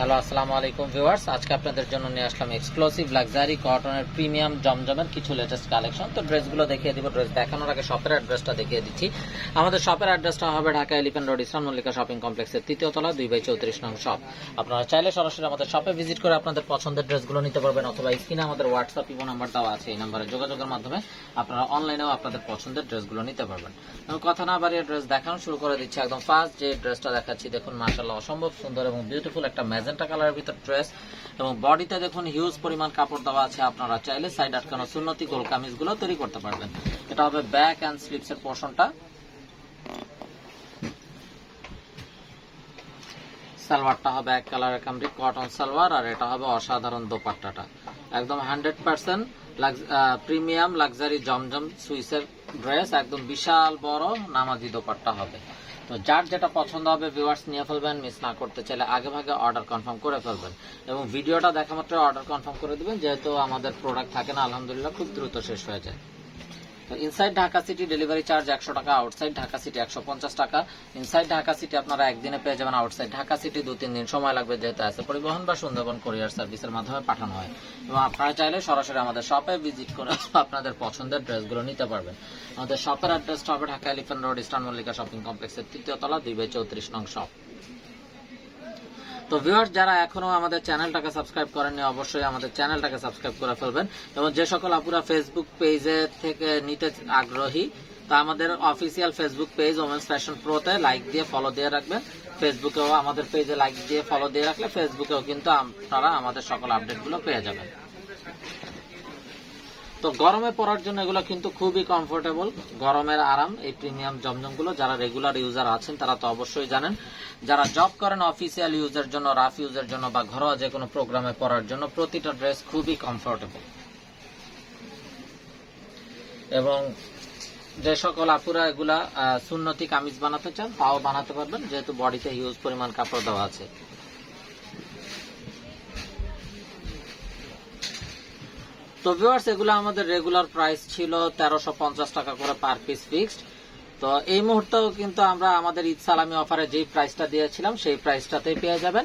Hello, আসসালামু আলাইকুম viewers. আজকে আপনাদের জন্য নিয়ে আসলাম এক্সক্লুসিভ লাক্সারি কটনের প্রিমিয়াম জমজমের কিছু লেটেস্ট কালেকশন। তো ড্রেসগুলো দেখিয়ে দিব। ড্রেস দেখানোর আগে শপের অ্যাড্রেসটা দেখিয়ে দিচ্ছি। আমাদের শপের অ্যাড্রেসটা হবে ঢাকা এলিফ্যান্ট রোড, ইসলাম মল্লিকা শপিং কমপ্লেক্সের 3য় তলা 2/34 নং শপ। আপনারা চাইলে সরাসরি আমাদের শপে ভিজিট করে আপনাদের পছন্দের ড্রেসগুলো নিতে পারবেন, অথবা স্ক্রিনে আমাদের হোয়াটসঅ্যাপ ইমো নাম্বার দেওয়া আছে, এই নাম্বারে যোগাযোগের মাধ্যমে আপনারা অনলাইনেও আপনাদের পছন্দের ড্রেসগুলো নিতে পারবেন। কথা না বাড়িয়ে ড্রেস দেখানো শুরু করে দিচ্ছি। একদম ফার্স্ট যে ড্রেসটা দেখাচ্ছি, দেখুন মাশাআল্লাহ অসম্ভব সুন্দর এবং বিউটিফুল একটা ম্যাজেন্টা কালারের ভিতর ড্রেস, এবং বডিতে দেখুন হিউজ পরিমাণ কাপড় দেওয়া আছে। আপনারা চাইলে সাইড আটকানো সুন্নতি গোল কামিজগুলো তৈরি করতে পারবেন। এটা হবে ব্যাক এন্ড স্লিভস এর পোরশনটা। সালোয়ারটা হবে এক কালারের কামরি কটন সালোয়ার, আর এটা হবে অসাধারণ দোপাট্টাটা একদম 100% প্রিমিয়াম লাক্সারি জমজম সুইসের ড্রেস। একদম বিশাল বড় নামাজি দোপাট্টা হবে। তো যার যেটা পছন্দ হবে ভিউয়ার্স নিয়ে ফেলবেন, মিস না করতে চাইলে আগে ভাগে অর্ডার কনফার্ম করে ফেলবেন, এবং ভিডিওটা দেখা মাত্র অর্ডার কনফার্ম করে দিবেন, যেহেতু আমাদের প্রোডাক্ট থাকে না আলহামদুলিল্লাহ, খুব দ্রুত শেষ হয়ে যায়। তো inside Dhaka city delivery charge 100 টাকা, আউটসাইড ঢাকা সিটি 150 টাকা। ইনসাইড ঢাকা সিটি আপনারা একদিনে পেয়ে যাবেন, আউটসাইড ঢাকা সিটি 2-3 দিন সময় লাগবে, যেহেতু আছে পরিবহন বা সুন্দরবন কুরিয়ার সার্ভিসের মাধ্যমে পাঠানো হয়। এবং আপনারা চাইলে সরাসরি আমাদের শপে ভিজিট করে আপনাদের পছন্দের ড্রেসগুলো নিতে পারবেন। আমাদের শপের অ্যাড্রেসটা হবে Dhaka elephant road, eastern Mallika shopping কমপ্লেক্সের 3য় তলা 2/34 নং শপ। তো ভিউয়ার্স, যারা এখনো আমাদের চ্যানেলটাকে সাবস্ক্রাইব করেননি অবশ্যই আমাদের চ্যানেলটাকে সাবস্ক্রাইব করে ফেলবেন, এবং যে সকল আপুরা ফেসবুক পেজে থেকে নিতে আগ্রহী, তা আমাদের official Facebook page women's fashion প্রোতে লাইক দিয়ে ফলো দিয়ে রাখবেন। ফেসবুকেও আমাদের পেজে লাইক দিয়ে ফলো দিয়ে রাখলে ফেসবুকেও কিন্তু আপনারা আমাদের সকল আপডেটগুলো পেয়ে যাবেন। তো গরমে পরার জন্য এগুলো কিন্তু খুবই কমফোর্টেবল, গরমের আরাম এই প্রিমিয়াম জমজমগুলো। যারা রেগুলার ইউজার আছেন তারা তো অবশ্যই জানেন। যারা জব করেন অফিসিয়াল ইউজের জন্য, রাফ ইউজের জন্য, বা ঘরোয়া যে কোনো প্রোগ্রামে পরার জন্য প্রতিটা ড্রেস খুবই কমফোর্টেবল। এবং যে সকল আপুরা এগুলা সুন্নতি কামিজ বানাতে চান তাও বানাতে পারবেন, যেহেতু বডিতে হিউজ পরিমাণ কাপড় দেওয়া আছে। তো ভিউয়ার্স, এগুলো আমাদের রেগুলার প্রাইস ছিল 1350 টাকা করে পার পিস ফিক্সড। তো এই মুহূর্তেও কিন্তু আমরা আমাদের ঈদ সালামি অফারে যেই প্রাইসটা দিয়েছিলাম সেই প্রাইসটাতেই পেয়ে যাবেন।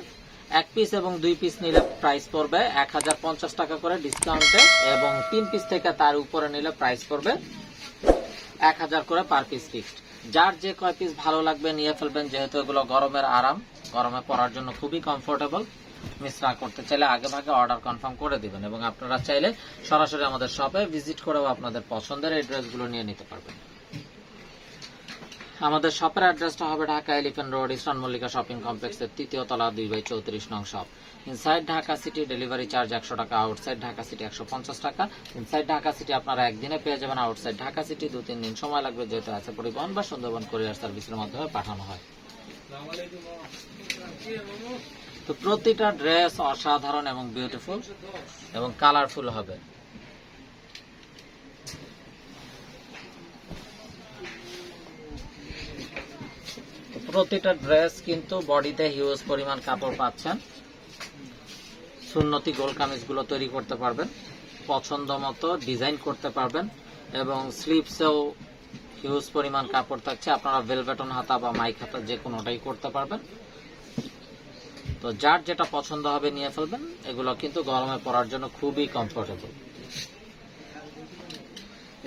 এক পিস এবং 2 পিস নিলে প্রাইস পড়বে 1050 টাকা করে ডিসকাউন্টে, এবং 3 পিস থেকে তার উপরে নিলে প্রাইস পড়বে 1000 করে পার পিস ফিক্সড। যার যে কয় পিস ভালো লাগবে নিয়ে ফেলবেন, যেহেতু এগুলো গরমের আরাম, গরমে পরার জন্য খুবই কমফোর্টেবল। মিস না করতে চাইলে আগে ভাগে অর্ডার কনফার্ম করে দিবেন, এবং আপনারা চাইলে সরাসরি আমাদের শপে ভিজিট করেও আপনাদের পছন্দের এই ড্রেসগুলো নিয়ে নিতে পারবেন। আমাদের শপের অ্যাড্রেসটা হবে Dhaka elephant road, eastern Mallika shopping কমপ্লেক্সের 3য় তলা 2/34 নং shop. Inside Dhaka city delivery charge 100 টাকা, আউটসাইড ঢাকা সিটি 150 টাকা। ইনসাইড ঢাকা সিটি আপনারা একদিনে পেয়ে যাবেন, আউটসাইড ঢাকা সিটি 2-3 দিন সময় লাগবে, যেহেতু আছে পরিবহন বা সুন্দরবন কুরিয়ার সার্ভিসের মাধ্যমে পাঠানো হয়। তো প্রতিটা ড্রেস অসাধারণ এবং বিউটিফুল এবং কালারফুল হবে। প্রতিটা ড্রেস কিন্তু বডিতে হিউজ পরিমাণ কাপড় পাচ্ছেন। সুন্নতি গোল কামিজগুলো তৈরি করতে পারবেন, পছন্দ মতো ডিজাইন করতে পারবেন, এবং স্লিভসেও হিউজ পরিমাণ কাপড় থাকছে। আপনারা ভেলভেটন হাতা বা মাইক হাতা যে কোনোটাই করতে পারবেন। তো যার যেটা পছন্দ হবে নিয়ে ফেলবেন, এগুলো কিন্তু গরমে পরার জন্য খুবই comfortable.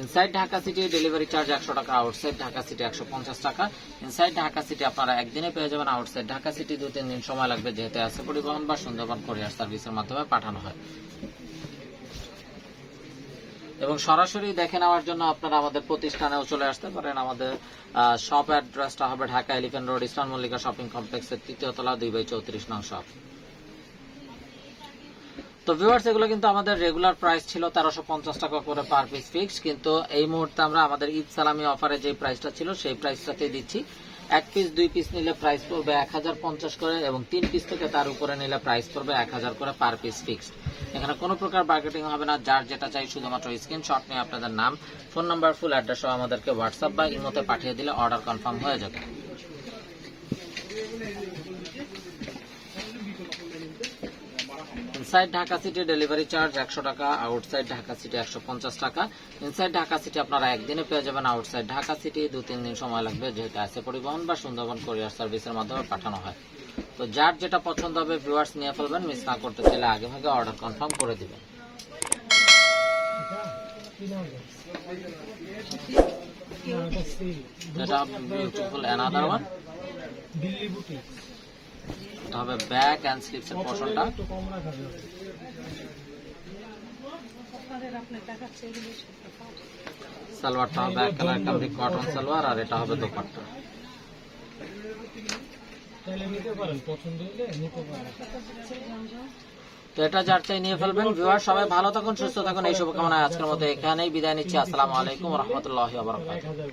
Inside Dhaka city delivery charge 100 টাকা, আউটসাইড ঢাকা সিটি 150 টাকা। ইনসাইড ঢাকা সিটি আপনারা একদিনে পেয়ে যাবেন, আউটসাইড ঢাকা সিটি 2-3 দিন সময় লাগবে, যেহেতু আছে পরিবহন বা সুন্দরবন কুরিয়ার সার্ভিসের মাধ্যমে পাঠানো হয়। এবং সরাসরি দেখে নেওয়ার জন্য আপনারা আমাদের প্রতিষ্ঠানেও চলে আসতে পারেন। আমাদের শপ অ্যাড্রেসটা হবে Dhaka elephant road, eastern Mallika shopping কমপ্লেক্সের 3য় তলা 2/34 নং শপ। তো ভিউয়ার্স, এগুলো কিন্তু আমাদের রেগুলার প্রাইস ছিল 1350 টাকা করে পার পিস ফিক্সড, কিন্তু এই মুহূর্তে আমরা আমাদের ঈদ সালামি অফারে যে প্রাইসটা ছিল সেই প্রাইসটাতে দিচ্ছি। 1 পিস 2 পিস নিলে প্রাইস পড়বে 1050 করে, এবং 3 পিস থেকে তার উপরে নিলে প্রাইস পড়বে 1000 করে পার পিস ফিক্সড। এখানে কোনো প্রকার বার্গেটিং হবে না। যার যেটা চাই শুধুমাত্র স্ক্রিনশট নিয়ে আপনাদের নাম, ফোন নাম্বার, ফুল অ্যাড্রেস সহ আমাদেরকে হোয়াটসঅ্যাপ বা ইমোতে পাঠিয়ে দিলে অর্ডার কনফার্ম হয়ে যাবে। Inside Dhaka city delivery charge 100 টাকা, আউটসাইড ঢাকা সিটি 150 টাকা। ইনসাইড ঢাকা সিটি আপনারা একদিনে পেয়ে যাবেন, আউটসাইড ঢাকা সিটি 2-3 দিন সময় লাগবে, যেহেতু আছে পরিবহন বা সুন্দরবন কুরিয়ার সার্ভিসের মাধ্যমে পাঠানো হয়। তো যার যেটা পছন্দ হবে ভিউয়ার্স নিয়ে ফেলবেন, মিস না করতে চাইলে আগে ভাগে অর্ডার কনফার্ম করে দিবেন। এটা বিউটিফুল অ্যানাদার ওয়ান। এটা হবে ব্যাক এন্ড স্লিভস এর পোরশনটা। সালোয়ারটা হবে এক কালার কামরি কটন সালোয়ার, আর এটা হবে দোপাট্টা। তো এটা যার চাই নিয়ে ফেলবেন। ভিউয়ার সবাই ভালো থাকুন, সুস্থ থাকুন, এই শুভকামনায় আজকের মতো এখানেই বিদায় নিচ্ছি। আসসালামু আলাইকুম ওয়া রাহমাতুল্লাহি ওয়া বারাকাতুহু।